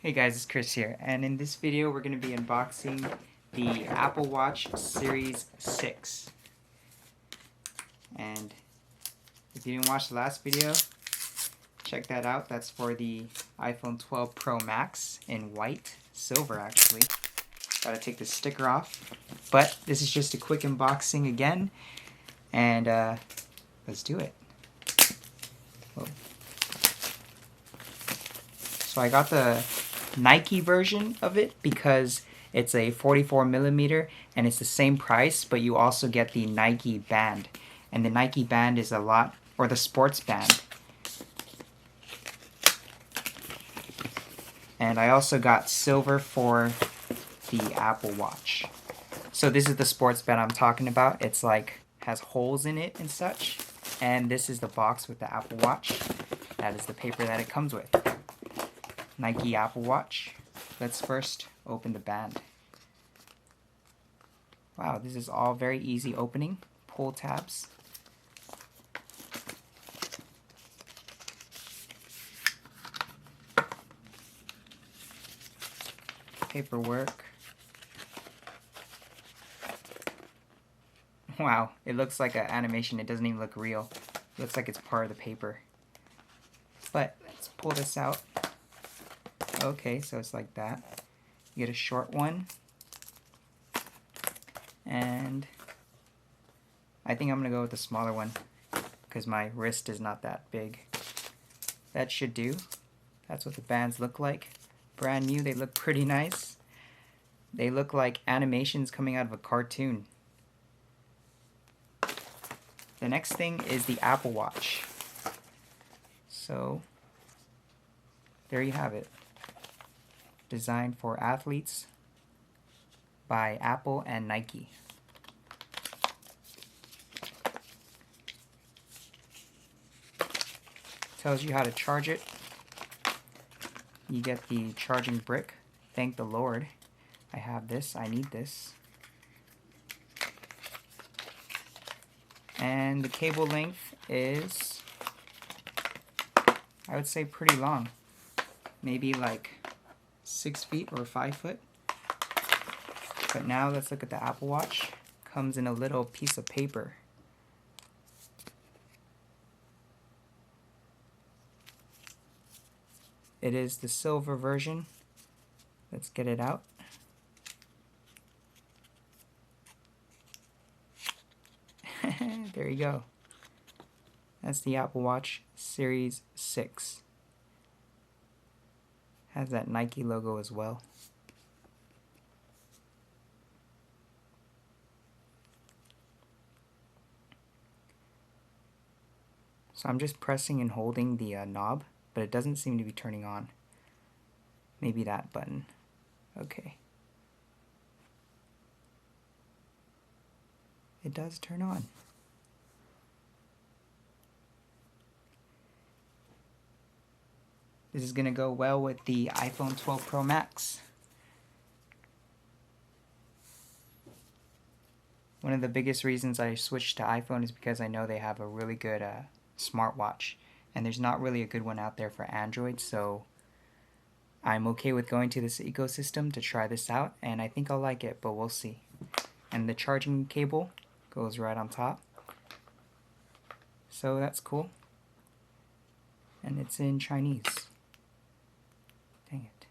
Hey guys, it's Chris here, and in this video we're going to be unboxing the Apple Watch Series 6. And if you didn't watch the last video, check that out. That's for the iPhone 12 Pro Max in white, silver actually. Gotta take the sticker off, but this is just a quick unboxing again, and let's do it. Whoa. So I got the Nike version of it because it's a 44mm and it's the same price, but you also get the Nike band, and the Nike band is a lot, or the sports band. And I also got silver for the Apple Watch. So this is the sports band I'm talking about. It's like has holes in it and such, and this is the box with the Apple Watch. That is the paper that it comes with. Nike Apple Watch. Let's first open the band. Wow, this is all very easy opening. Pull tabs. Paperwork. Wow, it looks like an animation. It doesn't even look real. It looks like it's part of the paper. But let's pull this out. Okay, so it's like that. You get a short one. And I think I'm going to go with the smaller one because my wrist is not that big. That should do. That's what the bands look like. Brand new. They look pretty nice. They look like animations coming out of a cartoon. The next thing is the Apple Watch. So there you have it. Designed for athletes by Apple and Nike. Tells you how to charge it. You get the charging brick. Thank the Lord. I have this. I need this. And the cable length is, I would say, pretty long. Maybe like 6 feet or 5 foot. But now let's look at the Apple Watch. Comes in a little piece of paper. It is the silver version. Let's get it out. There you go. That's the Apple Watch Series 6. Has that Nike logo as well. So I'm just pressing and holding the knob, but it doesn't seem to be turning on. Maybe that button. Okay. It does turn on. This is going to go well with the iPhone 12 Pro Max. One of the biggest reasons I switched to iPhone is because I know they have a really good smartwatch, and there's not really a good one out there for Android, so I'm okay with going to this ecosystem to try this out, and I think I'll like it, but we'll see. And the charging cable goes right on top, so that's cool. And it's in Chinese. Dang it.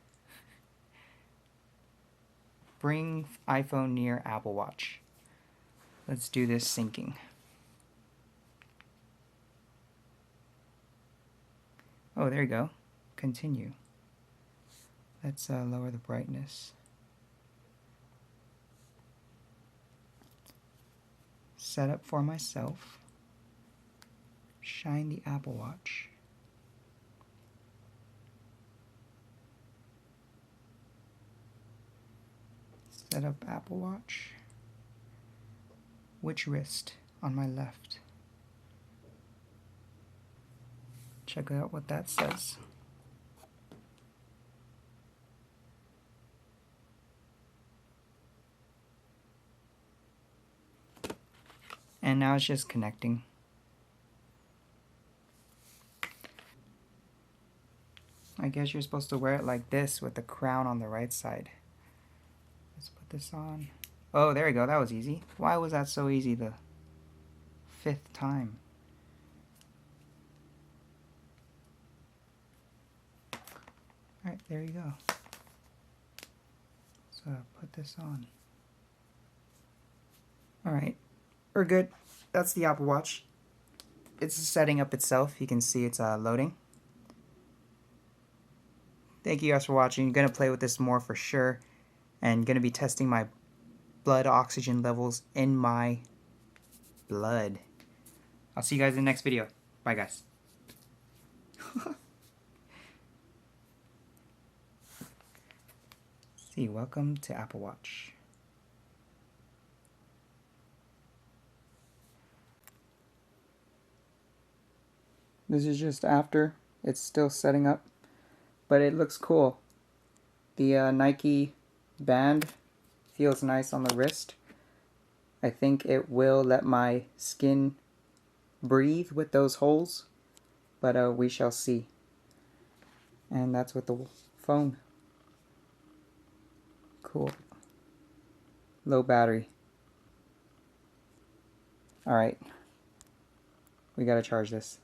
Bring iPhone near Apple Watch. Let's do this syncing. Oh, there you go. Continue. Let's lower the brightness. Set up for myself. Shine the Apple Watch. Set up Apple Watch. Which wrist? On my left. Check out what that says. And now it's just connecting. I guess you're supposed to wear it like this with the crown on the right side. Let's put this on. Oh, there we go. That was easy. Why was that so easy the 5th time? Alright, there you go. So put this on. Alright, we're good. That's the Apple Watch. It's setting up itself. You can see it's loading. Thank you guys for watching. I'm going to play with this more for sure. And going to be testing my blood oxygen levels in my blood. I'll see you guys in the next video. Bye, guys. See, welcome to Apple Watch. This is just after. It's still setting up, but it looks cool. The Nike band feels nice on the wrist. I think it will let my skin breathe with those holes, but we shall see. And that's with the phone. Cool. Low battery. Alright. We gotta charge this.